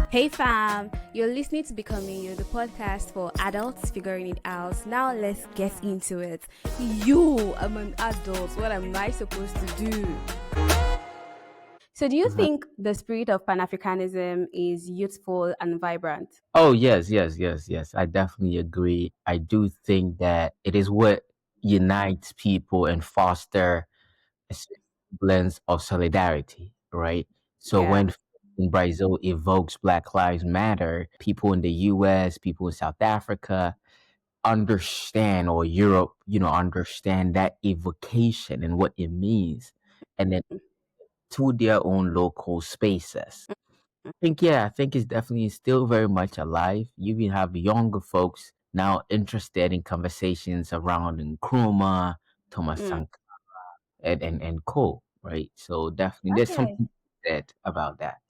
Hey fam, you're listening to Becoming You, the podcast for adults figuring it out. Now let's get into it. I'm an adult. What am I supposed to do? So, do you think the spirit of Pan-Africanism is youthful and vibrant? Oh, yes, yes, yes, yes. I definitely agree. I do think that it is what unites people and foster a semblance of solidarity, right? So Yeah. when Brazil evokes Black Lives Matter, people in the US, people in South Africa understand, or Europe, understand that evocation and what it means, and then to their own local spaces. I think it's definitely still very much alive. You even have younger folks now interested in conversations around Nkrumah, Thomas Mm. Sankara, and co. Right. So definitely, there's Okay. something said about that.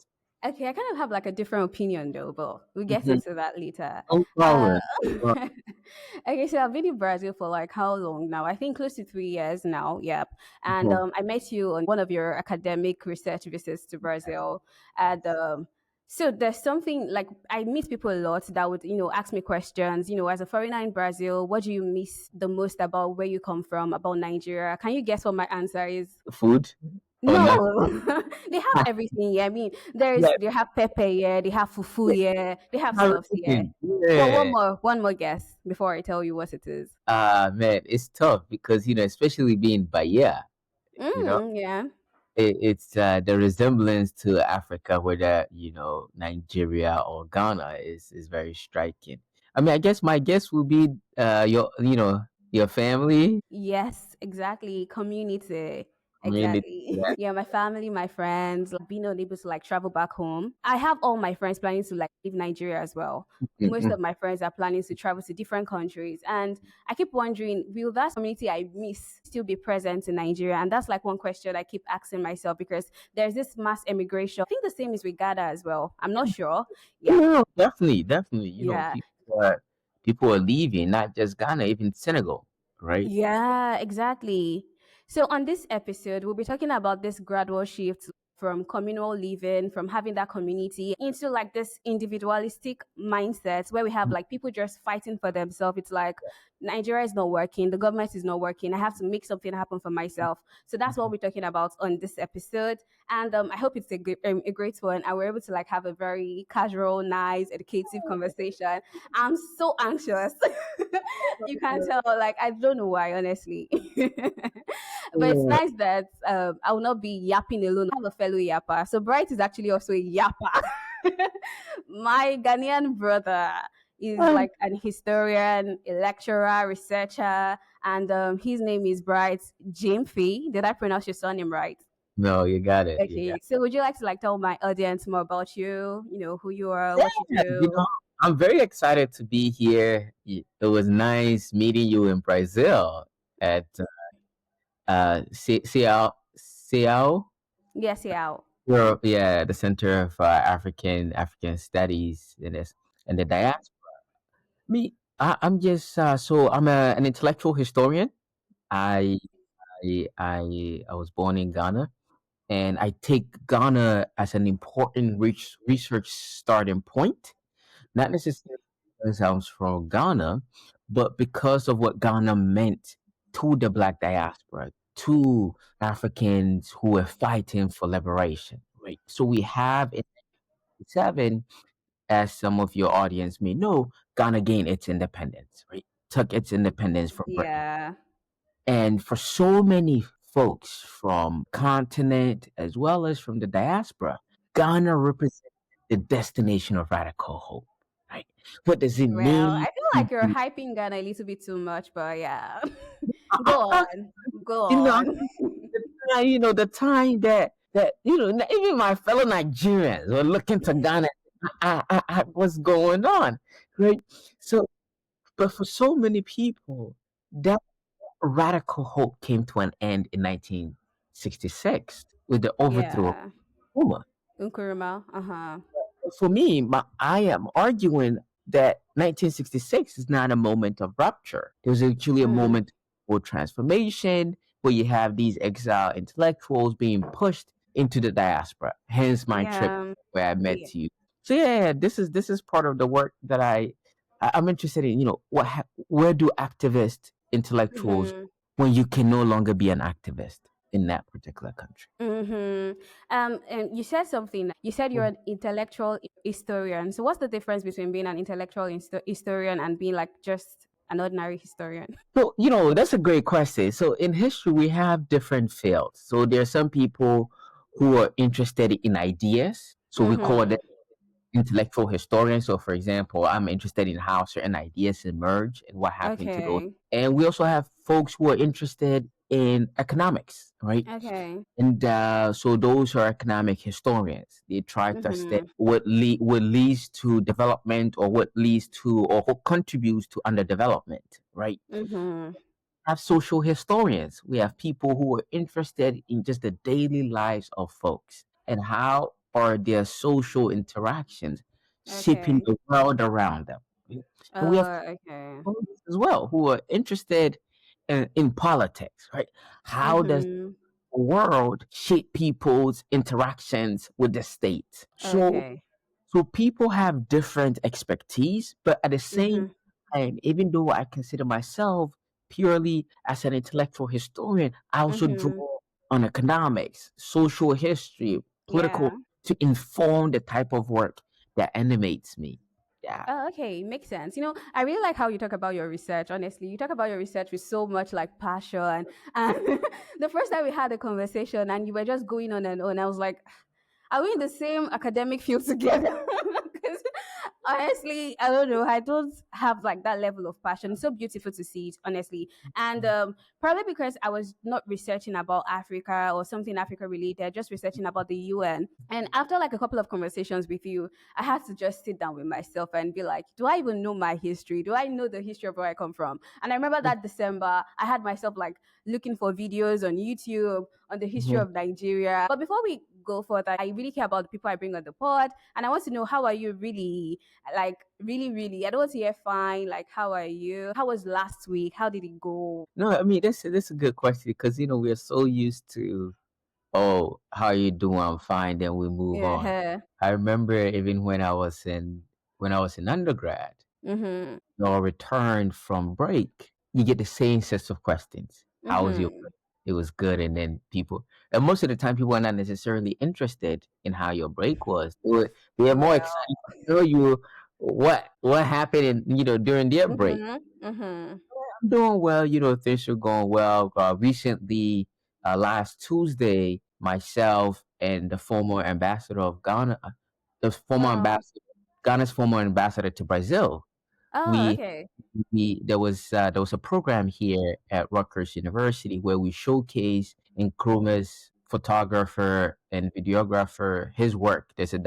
Okay, I kind of have like a different opinion though, but we'll get Mhm. into that later. No Uh, problem. No problem. okay, so I've been in Brazil for like how long now? I think close to 3 years now. Yep. And Mhm. I met you on one of your academic research visits to Brazil. And so there's something like I meet people a lot that would, ask me questions, as a foreigner in Brazil, what do you miss the most about where you come from, about Nigeria? Can you guess what my answer is? Food or No, not? they have everything. Yeah, I mean, Yeah, they have pepper. Yeah, they have fufu. Yeah, they have stuff. Yeah. everything. But Yeah. one more guess before I tell you what it is. Man, it's tough because especially being Bahia, you know. Yeah. It's the resemblance to Africa, whether Nigeria or Ghana, is very striking. I mean, I guess my guess would be your family Yes, exactly. Community. community. Exactly. Yeah, my family, my friends, like, being unable to like travel back home. I have all my friends planning to like leave Nigeria as well. Most Mhm. of my friends are planning to travel to different countries. And I keep wondering, will that community I miss still be present in Nigeria? And that's like one question I keep asking myself because there's this mass immigration. I think the same is with Ghana as well. I'm not sure. Yeah. Yeah, definitely, definitely. Yeah. People are leaving, not just Ghana, even Senegal, right? Yeah, exactly. So, on this episode, we'll be talking about this gradual shift from communal living, from having that community into like this individualistic mindset where we have like people just fighting for themselves. It's like Nigeria is not working, the government is not working. I have to make something happen for myself. So, that's what we're talking about on this episode. And I hope it's a great one. And we're able to like have a very casual, nice, educative conversation. I'm so anxious. You can tell, like, I don't know why, honestly. But it's Yeah. nice that I will not be yapping alone. I have a fellow yapper. So Bright is actually also a yapper. My Ghanaian brother is like an historian, a lecturer, researcher, and his name is Bright Gyamfi. Did I pronounce your surname right? No, you got it. You got Okay. So would you like to like tell my audience more about you? Who you are, it. what you Yeah, do? I'm very excited to be here. It was nice meeting you in Brazil at Ciao, Yes, yeah. Europe. Yeah, the Center of African Studies in the diaspora. Me, I'm an intellectual historian. I I was born in Ghana, and I take Ghana as an important research starting point. Not necessarily because I was from Ghana, but because of what Ghana meant to the Black diaspora, to Africans who were fighting for liberation. Right. So we have in 1967, as some of your audience may know, Ghana gained its independence. Right. Took its independence from Britain. Yeah. And for so many folks from continent as well as from the diaspora, Ghana represents the destination of radical hope. Right? What does it Well, I mean feel to like you're be? hyping Ghana a little bit too much, but yeah. Go I, I, on. Go you know, on. the time that even my fellow Nigerians were looking to Ghana. What's going on, right? So, but for so many people, that radical hope came to an end in 1966 with the overthrow of Yeah. Nkrumah. Nkuruma. Uh-huh. For me, I am arguing that 1966 is not a moment of rupture. It was actually a Mm. moment for transformation where you have these exile intellectuals being pushed into the diaspora. Hence my trip Yeah. where I Yeah. met you. So yeah, this is part of the work that I'm interested in. Where do activist intellectuals Mm-hmm. when you can no longer be an activist in that particular country? Mm-hmm. And you said something. You said you're an intellectual historian. So what's the difference between being an intellectual historian and being like just an ordinary historian? So, that's a great question. So, in history, we have different fields. So, there are some people who are interested in ideas. So, we call Mm-hmm. them intellectual historians. So, for example, I'm interested in how certain ideas emerge and what happened to those. Okay. And we also have folks who are interested in economics, right? Okay. And so those are economic historians. They try to assess Mm-hmm. what leads to development, or what leads to, or what contributes to underdevelopment, right? Mm-hmm. Have social historians. We have people who are interested in just the daily lives of folks and how are their social interactions shaping Okay. the world around them. And we have Okay. politicians as well who are interested in politics, right? How does Mm-hmm. the world shape people's interactions with the state? Okay. So people have different expertise, but at the same Mm-hmm. time, even though I consider myself purely as an intellectual historian, I also Mm-hmm. draw on economics, social history, political, Yeah. to inform the type of work that animates me. Yeah. Oh, okay, makes sense. I really like how you talk about your research. Honestly, you talk about your research with so much like passion. And the first time we had a conversation, and you were just going on and on, I was like, "Are we in the same academic field together?" 'Cause honestly, I don't know. I don't have like that level of passion. It's so beautiful to see it, honestly. And probably because I was not researching about Africa or something Africa related, just researching about the UN. And after like a couple of conversations with you, I had to just sit down with myself and be like, do I even know my history? Do I know the history of where I come from? And I remember that December, I had myself like looking for videos on YouTube on the history Mhm. of Nigeria. But before we go further, I really care about the people I bring on the pod. And I want to know, how are you really? Like, really, really. I don't want to hear fine. Like, how are you? How was last week? How did it go? No, I mean that's a good question because we're so used to, oh, how you doing? I'm fine. Then we move on. Yeah. I remember even when I was in undergrad, Mm-hmm. or returned from break, you get the same sets of questions. How was your Mm-hmm. break? It was good, and then and most of the time, people are not necessarily interested in how your break was. They are more Well. excited to tell you what happened, during their break. Mm-hmm. Mm-hmm. I'm doing well. Things are going well. Recently, last Tuesday, myself and the former ambassador of Ghana, the former Oh. ambassador, Ghana's former ambassador to Brazil, Oh, we, okay. there was a program here at Rutgers University where we showcase Nkrumah's photographer and videographer his work. There's a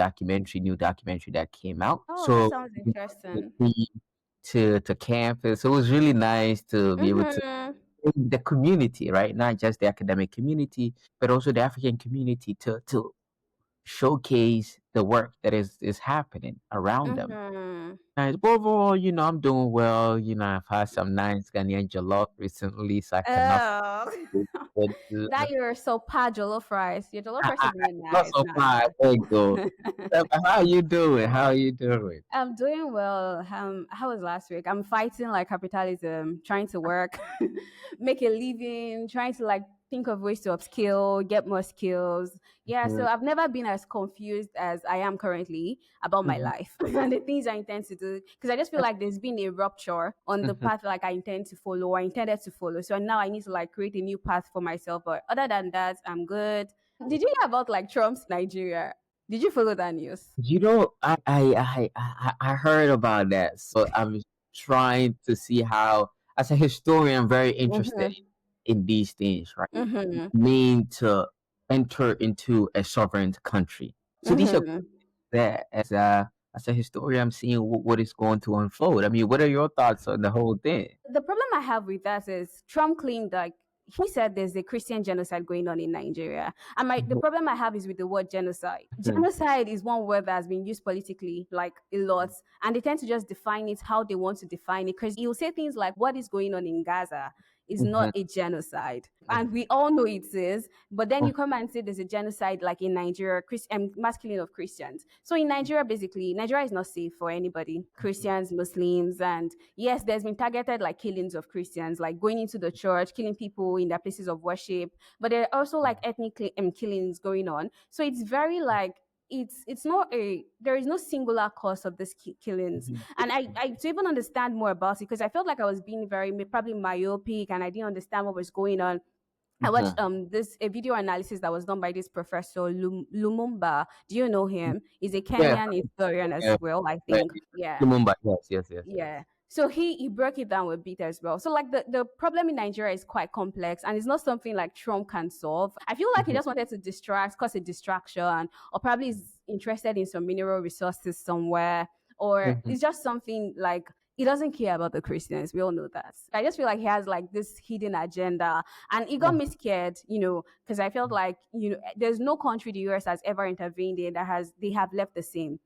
new documentary that came out. Oh, that So sounds we invited interesting. the team to campus. So it was really nice to be able to Mm-hmm. bring the community, right? Not just the academic community, but also the African community to showcase the work that is happening around them. Mm-hmm. Nice. But overall, I'm doing well. I've had some nice Ghanaian jollof recently, so I cannot Oh. but, That your sopa jollof rice. Your jollof rice is really lots nice. of fun. There you go. Nah. How are you doing? How are you doing? I'm doing well. How was last week? I'm fighting like capitalism, trying to work, make a living, trying to like think of ways to upskill, get more skills. Yeah, so Mhm, I've never been as confused as I am currently about my mhm, life and the things I intend to do. Because I just feel like there's been a rupture on the mhm. path like I intend to follow or intended to follow. So now I need to like create a new path for myself. But other than that, I'm good. Did you hear about like Trump's Nigeria? Did you follow that news? I heard about that, so I'm trying to see how, as a historian, I'm very interested Mm-hmm. in these things, right? Mm-hmm. Mean to enter into a sovereign country. So these are Mm-hmm. that as a historian, I'm seeing what is going to unfold. I mean, what are your thoughts on the whole thing? The problem I have with that is Trump claimed that he said there's a Christian genocide going on in Nigeria. And the Mhm, problem I have is with the word genocide. mhm, Genocide is one word that has been used politically like a lot. And they tend to just define it how they want to define it. Because he'll say things like, what is going on in Gaza? is mhm, not a genocide. mhm, And we all know it is. But then you come and say there's a genocide like in Nigeria, mass killing of Christians. So in Nigeria, basically, Nigeria is not safe for anybody, Christians, Muslims. And yes, there's been targeted like killings of Christians, like going into the church, killing people in their places of worship. But there are also like ethnic killings going on. So it's very like, it's not a, there is no singular cause of these killings. mhm. And I to even understand more about it, because I felt like I was being very probably myopic and I didn't understand what was going on. I watched Mhm. this a video analysis that was done by this professor Lumumba. Do you know him? He's a Yeah, Kenyan historian as yeah, well, I yeah. think. Yeah. Lumumba. Yes, yes, yes, yes. Yeah. So he broke it down a bit as well. So like the problem in Nigeria is quite complex and it's not something like Trump can solve. I feel like he Mhm, just wanted to cause a distraction, or probably is interested in some mineral resources somewhere, or mhm. it's just something like he doesn't care about the Christians. We all know that. I just feel like he has like this hidden agenda, and it got me scared, because I felt like there's no country the US has ever intervened in that has they have left the same.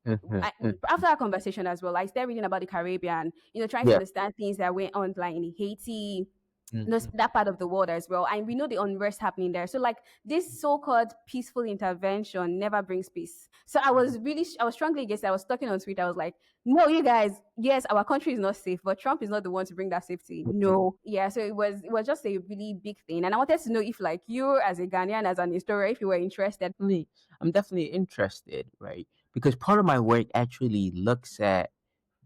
Mhm, mhm. After our conversation as well, I started reading about the Caribbean, trying to Yeah. understand things that went on like in Haiti, Mhm. that part of the world as well. And we know the unrest happening there. So like this so-called peaceful intervention never brings peace. So I was strongly against it. I was talking on Twitter. I was like, no, you guys, yes, our country is not safe, but Trump is not the one to bring that safety. No. Yeah. So it was just a really big thing. And I wanted to know if like you as a Ghanaian, as an historian, if you were interested. Definitely, I'm definitely interested, right? Because part of my work actually looks at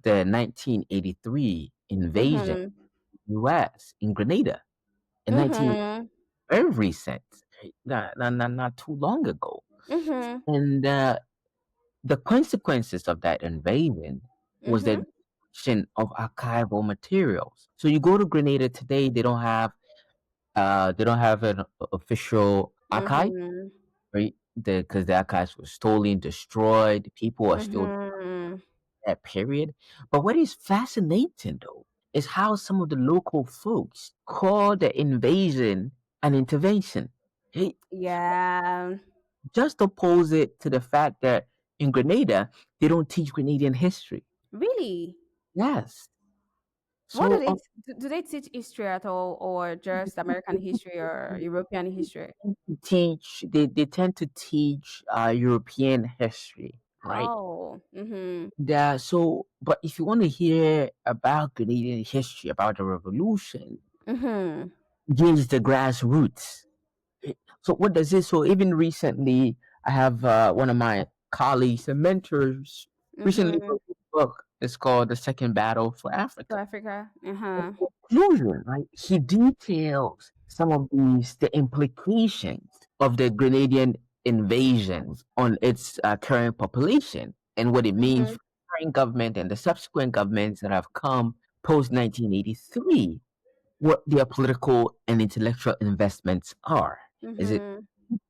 the 1983 invasion of Mm-hmm. the U.S. in Grenada in 19 Mm-hmm. very recent, right? Not too long ago, Mm-hmm. and the consequences of that invasion was the Mm-hmm. destruction of archival materials. So you go to Grenada today, they don't have an official archive, Mm-hmm. right? Because the archives were stolen, destroyed. People are still Mm-hmm. that period. But what is fascinating though is how some of the local folks call the invasion an intervention. Hey, Yeah. just oppose it to the fact that in Grenada they don't teach Grenadian history. Really? Yes. What do So they do they teach history at all, or just American history or European history? they tend to teach European history, right? Oh. Mm-hmm. Yeah, so but if you want to hear about Canadian history, about the revolution, Mm-hmm. gauge the grassroots. So what does this? So even recently, I have one of my colleagues and mentors recently Mm-hmm. wrote a book. It's called The Second Battle for For Africa. Africa. In Uh-huh. conclusion, right, he details some of the implications of the Grenadian invasions on its current population and what it means Mm-hmm. for the current government and the subsequent governments that have come post 1983, what their political and intellectual investments are. Is it Mm-hmm.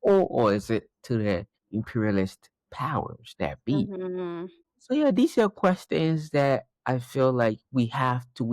or is it to the imperialist powers that be? Mm-hmm. So yeah, these are questions that I feel like we have to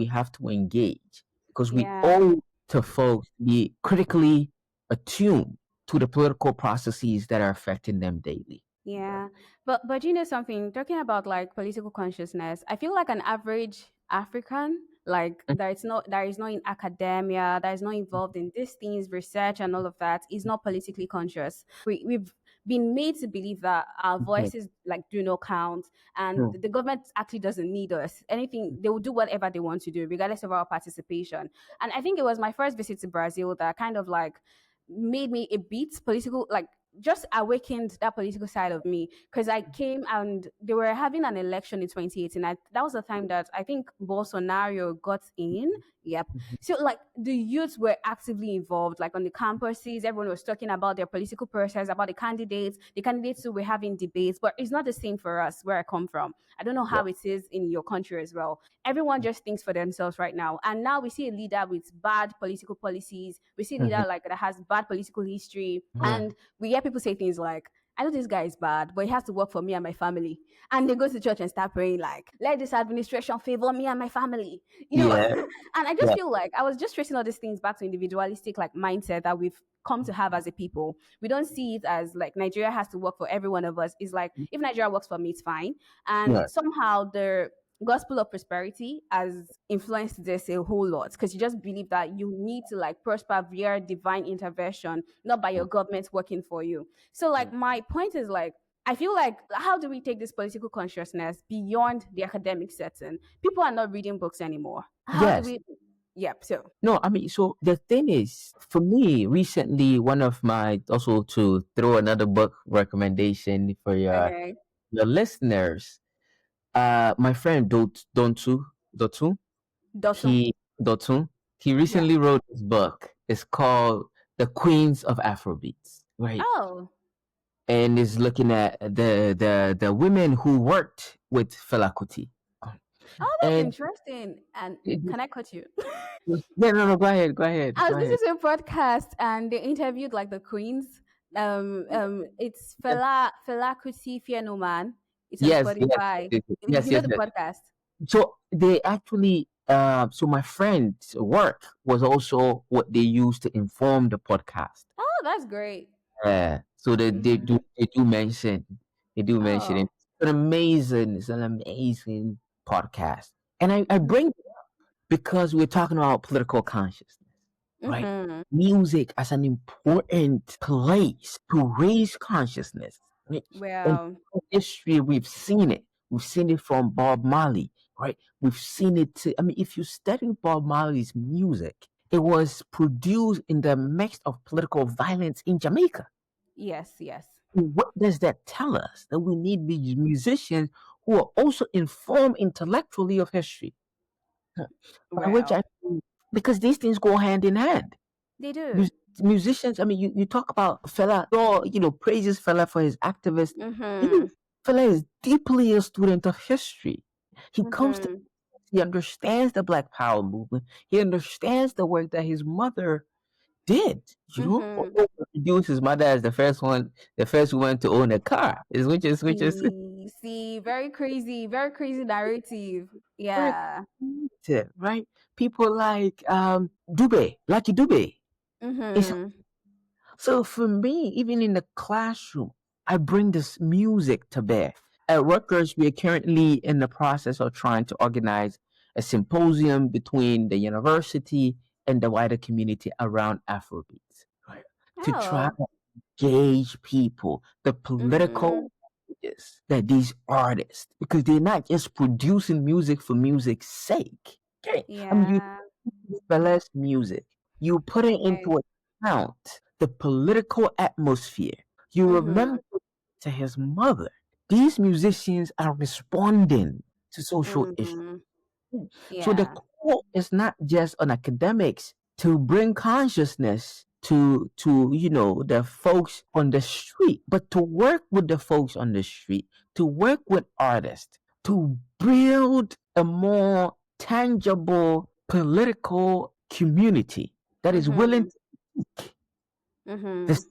engage because we Yeah. owe to folks to be critically attuned to the political processes that are affecting them daily. Yeah, but you know something? Talking about like political consciousness, I feel like an average African, like that is not in academia, that is not involved in these things, research and all of that, is not politically conscious. We've been made to believe that our Mhm, voices like do not count, and mhm, the government actually doesn't need us. Anything they will do whatever they want to do, regardless of our participation. And I think it was my first visit to Brazil that kind of like made me a bit political, like just awakened that political side of me, because I came and they were having an election in 2018. That was the time that I think Bolsonaro got in. Yep. mhm. So like the youths were actively involved, like on the campuses, everyone was talking about their political process, about the candidates. The candidates who were having debates, but it's not the same for us where I come from. I don't know Yeah. how it is in your country as well. Everyone just thinks for themselves right now. And now we see a leader with bad political policies. We see a Mhm, leader like that has bad political history. mhm. And we hear people say things like, I know this guy is bad, but he has to work for me and my family. And they go to church and start praying like, let this administration favor me and my family. Yeah. And I just Yeah. feel like I was just tracing all these things back to individualistic like mindset that we've come to have as a people. We don't see it as like Nigeria has to work for every one of us. It's like if Nigeria works for me, it's fine. And Yeah. somehow Gospel of Prosperity has influenced this a whole lot because you just believe that you need to like prosper via divine intervention, not by your government working for you. So like my point is like I feel like how do we take this political consciousness beyond the academic setting? People are not reading books anymore. How do Yes. we Yep, so No, I mean, so the thing is, for me, recently, one of my, also to throw another book recommendation for okay. your listeners, my friend Dotu, Dotun. he Dotun, he Yeah. recently wrote this book. It's called The Queens of Afrobeats, right? Oh. And is looking at the women who worked with Fela Kuti. Oh, that's And interesting. And it, can I cut you? yeah, no, no, go ahead, go ahead, I go was listening ahead. to a podcast and they interviewed like the queens. It's Fela Kuti Fear No Man. It's on Yes, yes, Spotify. yes, You yes, know yes, the yes. podcast? So they actually, so my friend's work was also what they used to inform the podcast. Oh, that's great. Yeah. So Hmm. they do mention, it. Oh. It's an amazing podcast. And I Hmm. bring it because we're talking about political consciousness, right? Hmm. Music as an important place to raise consciousness, right? And Well, through history, we've seen it. We've seen it from Bob Marley, right? We've seen it. I mean, if you study Bob Marley's music, it was produced in the midst of political violence in Jamaica. yes, yes. What does that tell us? That we need musicians who are also informed intellectually of history. By which Well, I mean, because these things go hand in hand. they do. Mus- Musicians, I mean, you talk about Fela, praises Fela for his activist. You know, Mm-hmm. Fela is deeply a student of history. He comes to, Mm-hmm. he understands the Black Power movement. He understands the work that his mother did. Mm-hmm. Although he introduced his mother as the first woman to own a car, is which is See, very crazy narrative. very Yeah. creative, right? People like Dube, Lucky Dube. It's Mm-hmm. So for me, even in the classroom, I bring this music to bear. At Rutgers, we are currently in the process of trying to organize a symposium between the university and the wider community around Afrobeats, right? To try Oh. to engage people, the Mm-hmm. political messages that these artists, because they're not just producing music for music's sake. Okay. I mean, you Yeah. Fela's music. You put it Okay. into account the political atmosphere. You Mm-hmm. remember to his mother. These musicians are responding to social issues. Mm-hmm. So the Yeah. call is not just on academics to bring consciousness to the folks on the street, but to work with the folks on the street, to work with artists, to build a more tangible political community that is willing Mm-hmm. to seek Mm-hmm. this.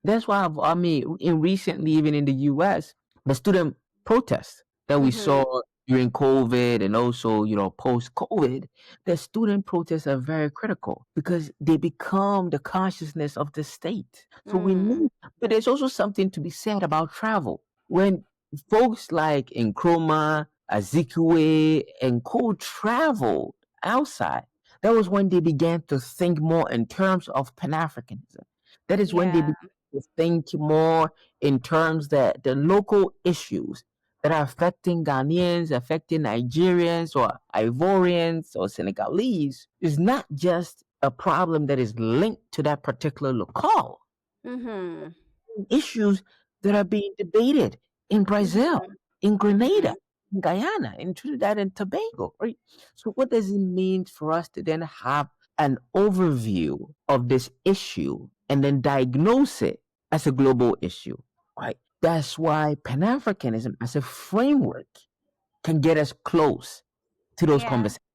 That's why I mean, in recently, even in the U.S., the student protests that we Mm-hmm. saw during COVID and also, post COVID, the student protests are very critical because they become the consciousness of the state. So we Mm-hmm. need, but there's also something to be said about travel. When folks like Nkrumah, Azikiwe, and co traveled outside, that was when they began to think more in terms of Pan Africanism. That is when they Yeah. began to think more in terms that the local issues that are affecting Ghanaians, affecting Nigerians or Ivorians or Senegalese is not just a problem that is linked to that particular locale. Mm-hmm. Issues that are being debated in Brazil, Mm-hmm. in Grenada, Mm-hmm. in Guyana, in Trinidad and Tobago, right? So what does it mean for us to then have an overview of this issue and then diagnose it as a global issue, right? That's why Pan-Africanism as a framework can get us close to those Yeah. conversations.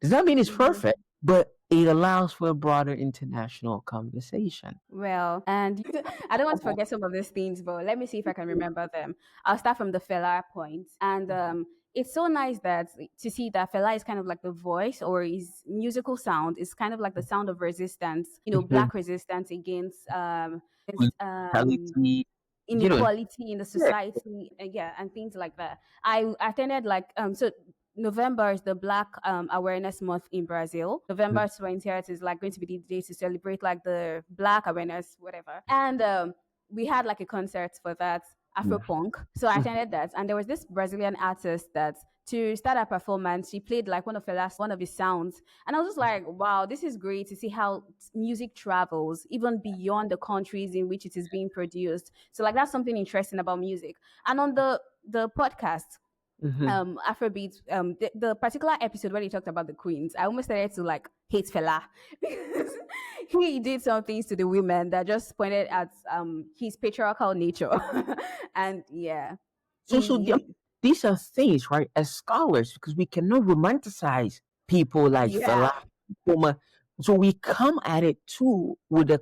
Does that mean it's Mm-hmm. perfect? But it allows for a broader international conversation. Well, and I don't want to forget some of these things, but let me see if I can remember them. I'll start from the Fela point. And it's so nice that to see that Fela is kind of like the voice or his musical sound is kind of like the sound of resistance, Mhm. black resistance against Mentality, you know, inequality in the yeah. society, yeah, and things like that. I attended like so November is the Black Awareness Month in Brazil. Mm. November 20th is like going to be the day to celebrate like the Black awareness, whatever. And we had like a concert for that, Yeah. Afropunk. So I Mhm. attended that, and there was this Brazilian artist that to start a performance, she played like one of his sounds, and I was just like, wow, this is great to see how music travels even beyond the countries in which it is being produced. So like that's something interesting about music. And on the podcast, Mhm. Afrobeat, the particular episode where he talked about the queens, I almost started to like hate Fela because he did some things to the women that just pointed at his patriarchal nature. And yeah, So these are things, right? As scholars, because we cannot romanticize people like Fela, yeah. Nkrumah. So we come at it too with the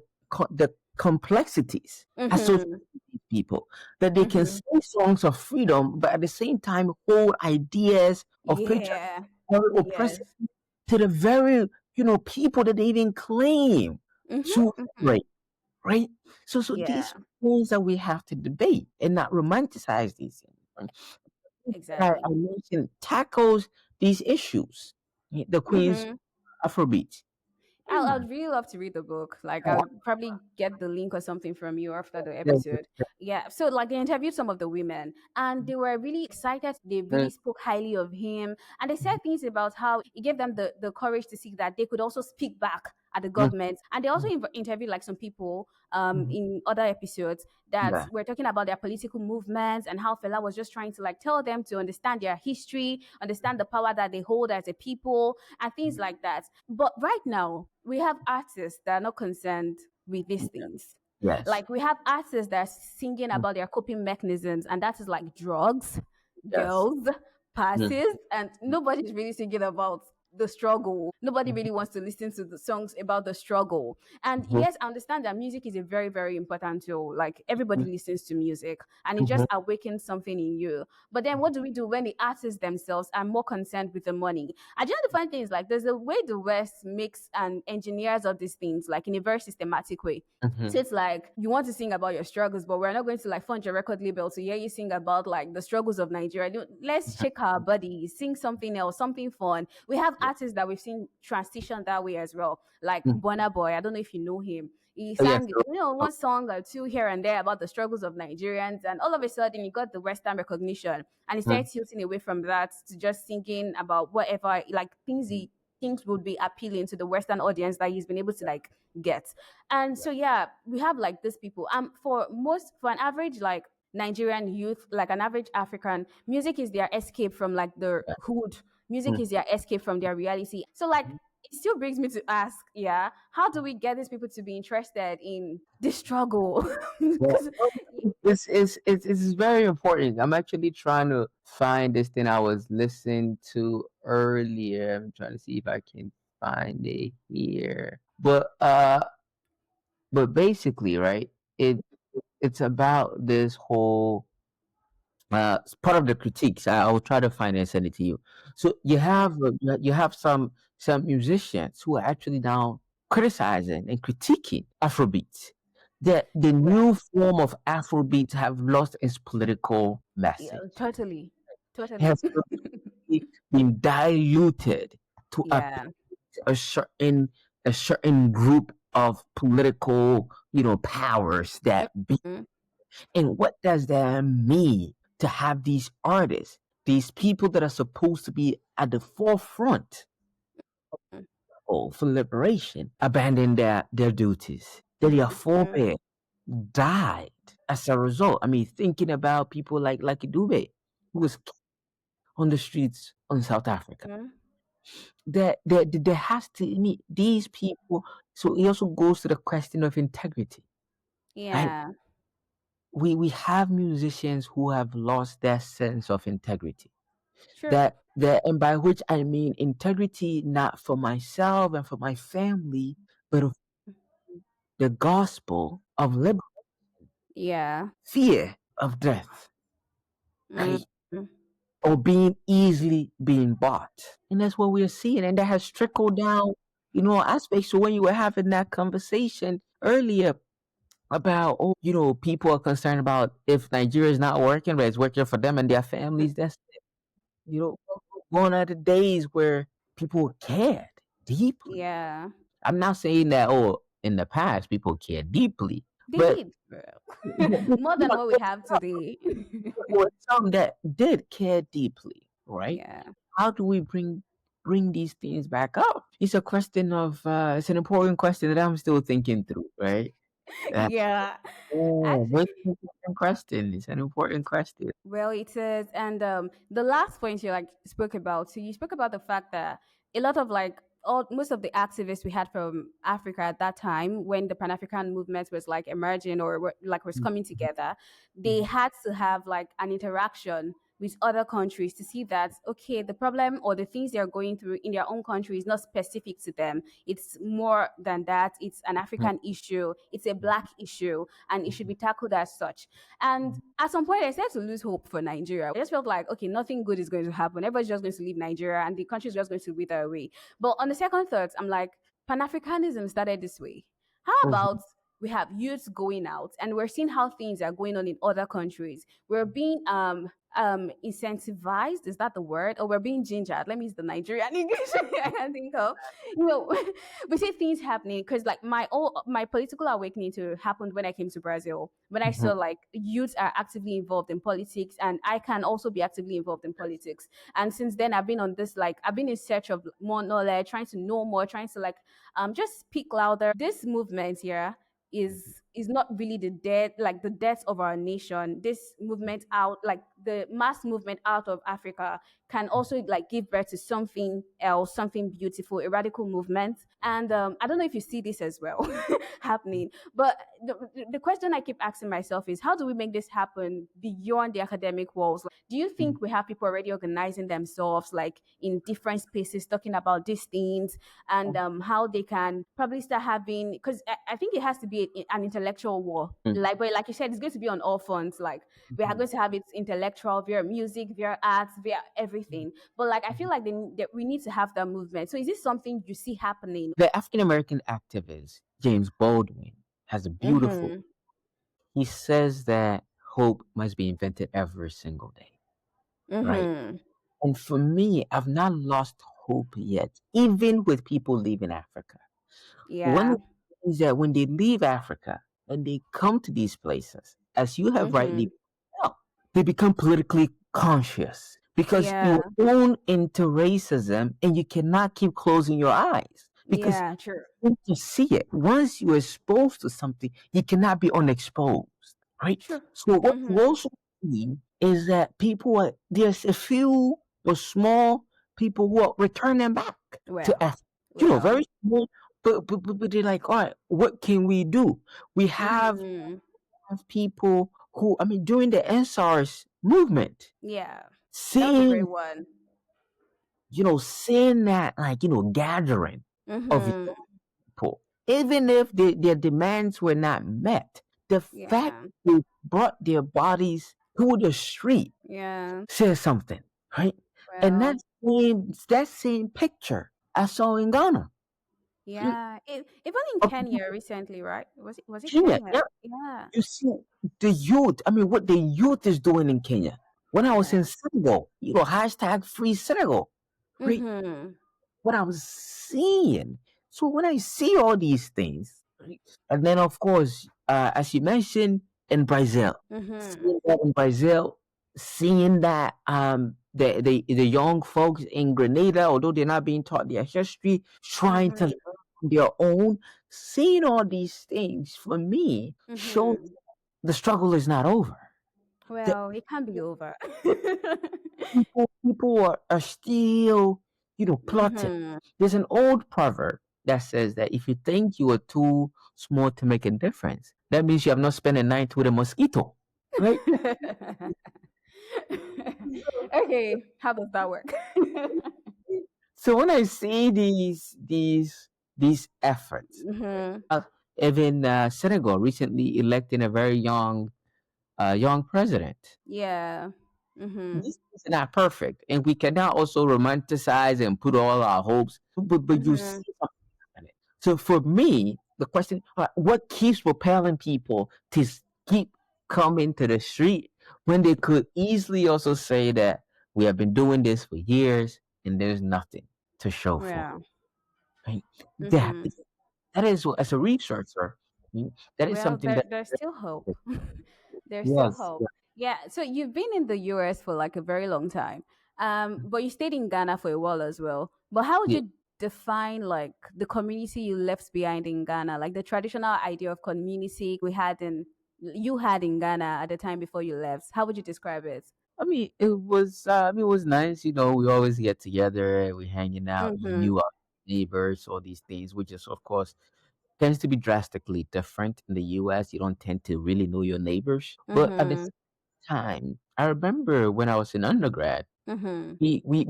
complexities associated Mm-hmm. with these people, that they can Mm-hmm. sing songs of freedom, but at the same time hold ideas of patriarchy, Yeah. very oppressive Yes. to the very people that they even claim to Mm-hmm. Mm-hmm. liberate, right? So these Yeah. things that we have to debate and not romanticize these things. Right? That I Exactly. mentioned tackles these issues. The Queen's Mm-hmm. Afrobeat. I'd really love to read the book. Like, Oh, I'll probably get the link or something from you after the yeah, episode. Yeah. So, like, they interviewed some of the women and they were really excited. They yeah, really spoke highly of him. And they said things about how it gave them the courage to see that they could also speak back at the mm, government. And they also interviewed, like, some people mm, in other episodes that yeah, were talking about their political movements and how Fela was just trying to, like, tell them to understand their history, understand the power that they hold as a people, and things like that. But right now, we have artists that are not concerned with these things. yes, Like we have artists that are singing mm, about their coping mechanisms, and that is like drugs, yes, girls, mm, passes, and nobody's really singing about the struggle. Nobody really wants to listen to the songs about the struggle. And mhm, yes, I understand that music is a very, very important tool. Like everybody mhm, listens to music and it mhm, just awakens something in you. But then what do we do when the artists themselves are more concerned with the money? I just the funny thing is like there's a way the West makes and engineers of these things like in a very systematic way. So mhm, it's like you want to sing about your struggles, but we're not going to like fund your record label to hear you sing about like the struggles of Nigeria. Let's shake our bodies, sing something else, something fun. We have artists that we've seen transition that way as well, like mm. Burna Boy. I don't know if you know him. He Oh, yes, sang, one song or two here and there about the struggles of Nigerians, and all of a sudden he got the Western recognition, and he started mm, tilting away from that to just singing about whatever, like things he thinks would be appealing to the Western audience that he's been able to like get. And so yeah, we have like these people. For an average like Nigerian youth, like an average African, music is their escape from like the yeah, hood. Music mm, is their escape from their reality. So like it still brings me to ask, yeah, how do we get these people to be interested in this struggle? yeah. Because It's very important. I'm actually trying to find this thing I was listening to earlier. I'm trying to see if I can find it here. But basically, right? It's about this whole part of the critiques. I will try to find it and send it to you. So you have some musicians who are actually now criticizing and critiquing Afrobeat. That the new form of Afrobeat have lost its political yeah, message. totally, It totally. has completely been diluted to Yeah. a certain a certain group of political powers that be. Mhm. And what does that mean to have these artists, these people that are supposed to be at the forefront for liberation, abandon their duties? That their Mhm. forebears died as a result. I mean, thinking about people like Dube, who was killed on the streets in South Africa. Mhm. There has to meet these people. So it also goes to the question of integrity, right? Yeah. We have musicians who have lost their sense of integrity. True. And by which I mean integrity not for myself and for my family, but of the gospel of liberty, Yeah. fear of death, Mhm. right? Or being bought. And that's what we're seeing. And that has trickled down, aspects. So when you were having that conversation earlier about, people are concerned about if Nigeria is not working, but it's working for them and their families, that's, you know. gone are the days where people cared deeply. Yeah. I'm not saying that, oh, in the past people cared deeply, They but did, bro. you More than know, what we have today. there were some that did care deeply, right? Yeah. How do we bring these things back up? It's a question of it's an important question that I'm still thinking through, right? Uh, Yeah. oh, Actually, it's an important question. It's an important question. well, it is. And the last point you like spoke about, so you spoke about the fact that a lot of like all most of the activists we had from Africa at that time, when the Pan African movement was like emerging or like was coming together, they had to have like an interaction with other countries to see that okay, the problem or the things they're going through in their own country is not specific to them. It's more than that. It's an African issue. It's a black issue, and it should be tackled as such. And at some point, I started to lose hope for Nigeria. I just felt like, okay, nothing good is going to happen. Everybody's just going to leave Nigeria and the country is just going to wither away. But on the second thought, I'm like, Pan Africanism started this way. How about Mhm. we have youths going out and we're seeing how things are going on in other countries? We're being incentivized, is that the word? Or we're being gingered. Let me use the Nigerian English I can think of. You know, we see things happening because like my political awakening to happened when I came to Brazil, when I saw Mhm. like youths are actively involved in politics and I can also be actively involved in politics. And since then I've been on this like I've been in search of more knowledge, trying to know more, trying to like just speak louder. This movement here is not really the death like the death of our nation. This movement out like the mass movement out of Africa can also like give birth to something else, something beautiful, a radical movement. And I don't know if you see this as well happening, but the question I keep asking myself is how do we make this happen beyond the academic walls? Like, do you think we have people already organizing themselves like in different spaces talking about these things and how they can probably start having because I think it has to be an intellectual war like but like you said it's going to be on all fronts like we are Mhm. going to have it intellectual via music via arts via everything but like I feel like that we need to have that movement. So is this something you see happening? The African American activist James Baldwin has a beautiful. Mm-hmm. He says that hope must be invented every single day, right? Mm-hmm. And for me, I've not lost hope yet, even with people leaving Africa. One Yeah. of the things that when they leave Africa and they come to these places, as you have rightly Mm-hmm. pointed out, they become politically conscious because you're Yeah. thrown into racism and you cannot keep closing your eyes because Yeah, true. once you see it, once you're exposed to something, you cannot be unexposed, right? True. So what Mm-hmm. you also see is that there's a few or small people who are returning back to Well, Africa. well. Very small, but they're like, all right, what can we do? We Mm-hmm. have people who, I mean, during the NSARS movement, Yeah. That was a seeing, great one. seeing that, like, gathering of Mm-hmm. people, even if their demands were not met, the fact Yeah. they brought their bodies to the street Yeah. says something, right? And Well, that same picture I saw in Ghana. Mm, yeah. Even in of Kenya recently, right? Was it Kenya, Kenya? yeah, Yeah. you see the youth. I mean, what the youth is doing in Kenya. When I was Yeah. in Senegal, hashtag free Senegal, right? Mm-hmm. What I was seeing. So when I see all these things, right, and then of course, as you mentioned, in Brazil, Mm-hmm. seeing that in Brazil, seeing that the young folks in Grenada, although they're not being taught their history, trying to Mm-hmm. learn on their own, seeing all these things for me shows Mm-hmm. the struggle is not over. The Well, it can be over. people are still, plotting. Mm-hmm. There's an old proverb that says that if you think you are too small to make a difference, that means you have not spent a night with a mosquito, right? Okay, how does that work? So when I see these efforts, Mm-hmm. uh, even Senegal recently electing a very young president. Yeah. Mm-hmm. These things are not perfect, and we cannot also romanticize and put all our hopes. But you Mm-hmm. see something happening. So for me, the question: what keeps propelling people to keep coming to the street when they could easily also say that? We have been doing this for years, and there's nothing to show for Yeah. it. Right? That Mm-hmm. that is, as a researcher, that is Well, something that. there's still hope. There's still Yes. hope. Yeah. So you've been in the US for like a very long time. But you stayed in Ghana for a while as well. But how would Yeah. you define like the community you left behind in Ghana? Like the traditional idea of community we had in you had in Ghana at the time before you left. How would you describe it? I mean, it was nice. We always get together. We hanging out. You Mm-hmm. knew our neighbors, all these things, which is, of course, tends to be drastically different in the U.S. You don't tend to really know your neighbors, but at the Mm-hmm. same time, I remember when I was in undergrad, Mm-hmm.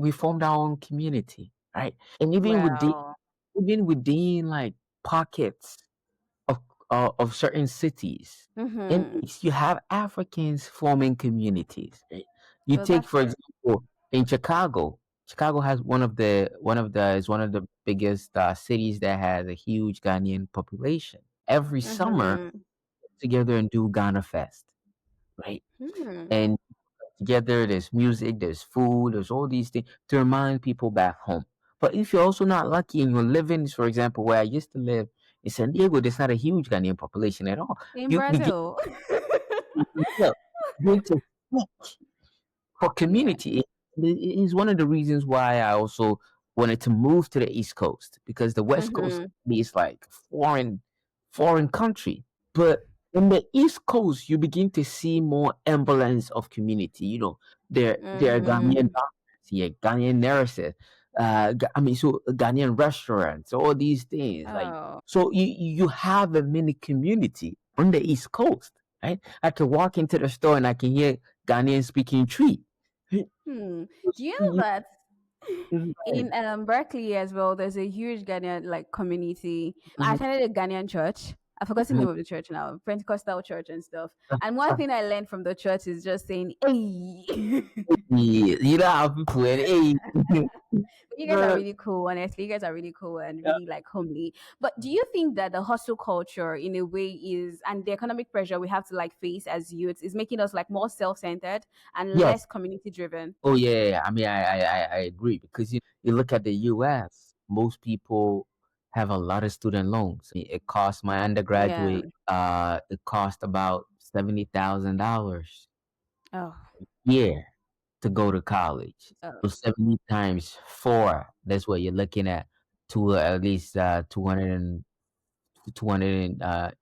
we formed our own community, right? And Well. even within like pockets of of certain cities, and Mm-hmm. you have Africans forming communities. Right? You Well, take, that's for true. example, in Chicago. Chicago has one of the biggest cities that has a huge Ghanaian population. Every summer, Mm-hmm. together and do Ghana Fest, right? Hmm. And together, there's music, there's food, there's all these things to remind people back home. But if you're also not lucky and you're living, for example, where I used to live in San Diego, there's not a huge Ghanaian population at all. In You begin Brazil. to begin to for Yeah. community. It is one of the reasons why I also wanted to move to the East Coast, because the West Coast Mm-hmm. is like foreign country. But in the East Coast, you begin to see more emblems of community. There are Ghanaian Mm-hmm. doctors here, Ghanaian nurses. So Ghanaian restaurants, all these things. Like, Oh. so you have a mini community on the East Coast, right? I can walk into the store and I can hear Ghanaian speaking tree. Hmm. Do you know You- that Right. in Berkeley as well, there's a huge Ghanaian like community. I Mhm. attended a Ghanaian church. I forgot the name of the church now, Pentecostal church and stuff. And one thing I learned from the church is just saying, "Hey." Yeah, you know how people and hey, But you guys are bro, really cool, honestly. You guys are really cool and really like homely. But do you think that the hustle culture, in a way, is and the economic pressure we have to like face as youths is making us like more self-centered and yes. less community driven? Oh yeah. I mean, I agree, because you look at the U.S. Most people have a lot of student loans. It cost my Yeah. undergraduate. It cost about $70,000 Oh. a year to go to college. Oh. So 70 times four. That's what you're looking at. To at least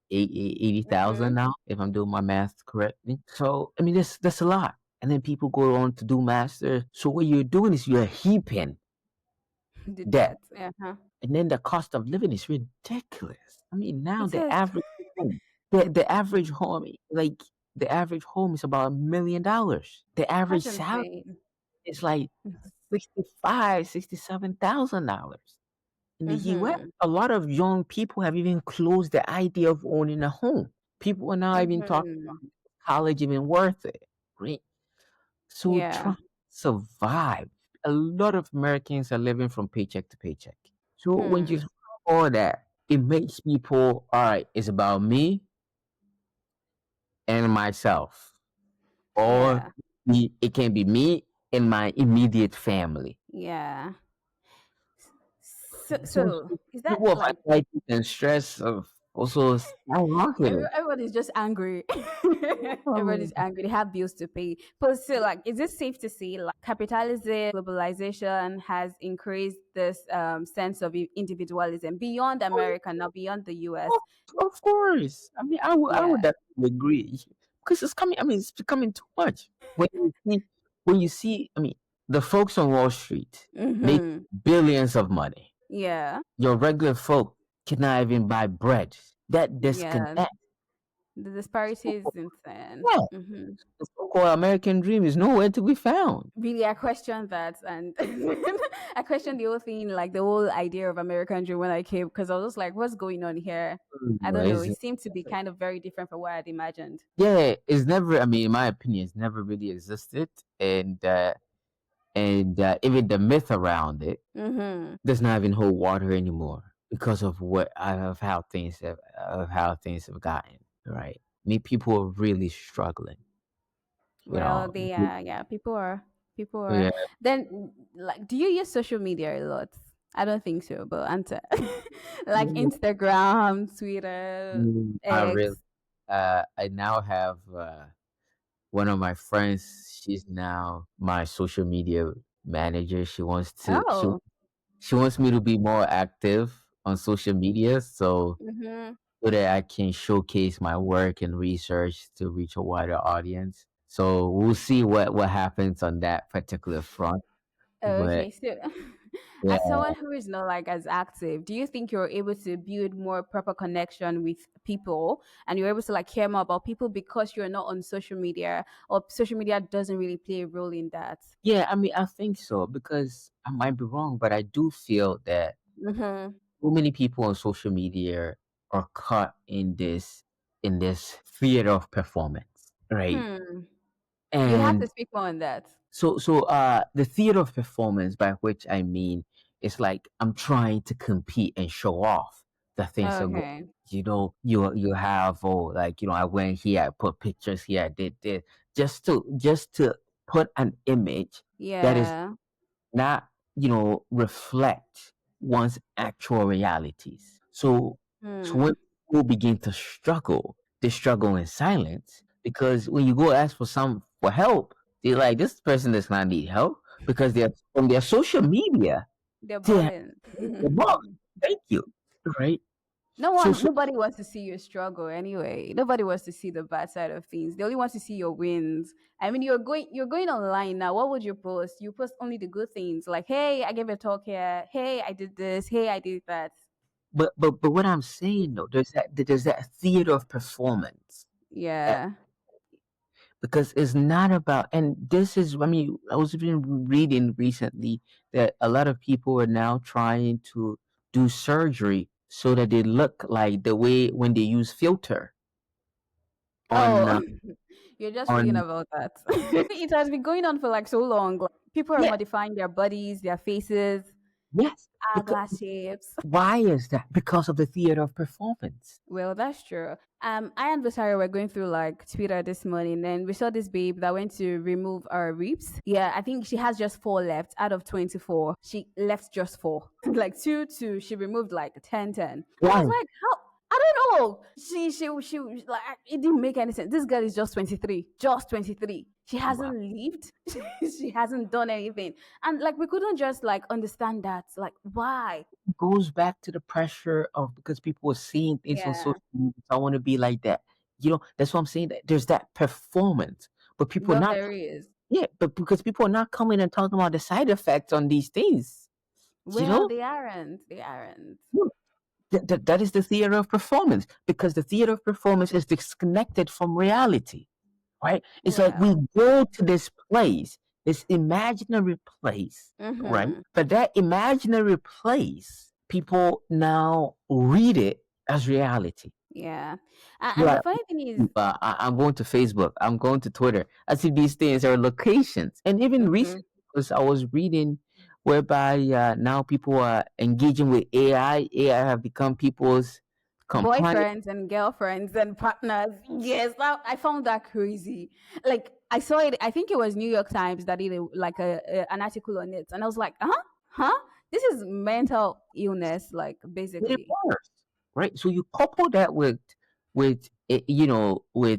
80,000 Mm-hmm. now, if I'm doing my math correctly. So I mean, that's a lot. And then people go on to do master. So what you're doing is you're heaping The debt, debt. Yeah. and then the cost of living is ridiculous. I mean, now It is. the average home, like the average home is about $1 million. The average That's salary insane. is like 65, $67,000. In the US, Mm-hmm. a lot of young people have even closed the idea of owning a home. People are now even talking Mm-hmm. about college even worth it, right? So Yeah. trying to survive, a lot of Americans are living from paycheck to paycheck. So when you Hmm. have all that, it makes people, all right, it's about me and myself, or Yeah. it can be me and my immediate family. Yeah. So, So so is that people of like anxiety and stress have also skyrocketed. everybody's just angry? Oh, Everybody's angry. They have bills to pay. But so, like, is it safe to say like capitalism, globalization has increased this sense of individualism beyond America, now beyond the US? of course. I mean, I Yeah. would definitely agree, because it's coming. I mean, it's becoming too much. When you see, I mean, the folks on Wall Street make Mm-hmm. billions of money. Yeah. Your regular folk cannot even buy bread. That Yeah. disconnect. The disparity is insane. Yeah, Mm-hmm. the so-called American dream is nowhere to be found. Really, I questioned that, and I questioned the whole thing, like the whole idea of American dream when I came, because I was just like, "What's going on here?" I don't know. It's, It seemed to be kind of very different from what I'd imagined. yeah, it's never. I mean, in my opinion, it's never really existed, and even the myth around it Mm-hmm. does not even hold water anymore, because of how things have gotten, right. I mean, people are really struggling, you Well, know. they yeah, people are. People are. Yeah. Then, like, do you use social media a lot? I don't think so, but answer. Like Mm, Instagram, Twitter, I really, X. I now have one of my friends. She's now my social media manager. Oh. She wants me to be more active on social media, Mm-hmm. so that I can showcase my work and research to reach a wider audience. So we'll see what happens on that particular front. But Okay, so yeah, as someone who is not like as active, do you think you're able to build more proper connection with people and you're able to like care more about people because you're not on social media or social media doesn't really play a role in that? yeah, I mean, I think so because I might be wrong, but I do feel that Mm-hmm. so many people on social media are caught in this theater of performance, right? Hmm. You'd have to And speak more on that. the theater of performance, by which I mean, it's like I'm trying to compete and show off the things that go. Okay. You have, oh, like, I went here, I put pictures here, I did this, just to put an image that is Yeah. not, reflect one's actual realities. So when Hmm. people begin to struggle, they struggle in silence because when you go ask for help, they're like, this person does not need help because they're from their social media. They're They're balling. well, thank you, right? No So one, so nobody wants to see you struggle anyway. Nobody wants to see the bad side of things. They only want to see your wins. I mean, you're going online now. What would you post? You post only the good things, like, "Hey, I gave a talk here. Hey, I did this. Hey, I did that." but what I'm saying though, there's that theater of performance Yeah. because it's not about, and this is, I mean, I was even reading recently that a lot of people are now trying to do surgery so that they look like the way when they use filter on Oh, you're just reading on about that. It has been going on for like so long. Like, people are yeah, modifying their bodies, their faces, yes, because hourglass shapes. why is that? Because of the theater of performance. Well, that's true. I and Vasari were going through like Twitter this morning, and we saw this babe that went to remove her ribs. Yeah, I think she has just four left out of 24. She left just four, like two. She removed like 10. I was Why? like, how? I don't know. She like it didn't make any sense. This girl is just 23, just 23. She Wow. hasn't lived. She hasn't done anything, and like we couldn't just like understand that. Like why? Goes back to the pressure of, because people are seeing things on Yeah. social media. So I want to be like that. That's what I'm saying. That there's that performance, but people are Well, not. there is. Yeah, but because people are not coming and talking about the side effects on these things. You Well, know, they aren't. They aren't. Hmm. That is the theater of performance, because the theater of performance is disconnected from reality, right? It's like we Well, go to this place, this imaginary place, right? mm-hmm. But that imaginary place, people now read it as reality. Yeah. And the Like, funny thing is, I'm going to Facebook, I'm going to Twitter. I see these things are locations. And even mhm, recently, because I was reading whereby now people are engaging with AI. AI have become people's companion. boyfriends and girlfriends and partners. Yes, I found that crazy. Like I saw it. I think it was New York Times that did like an article on it, and I was like, huh. This is mental illness, like It basically. works, right? So you couple that with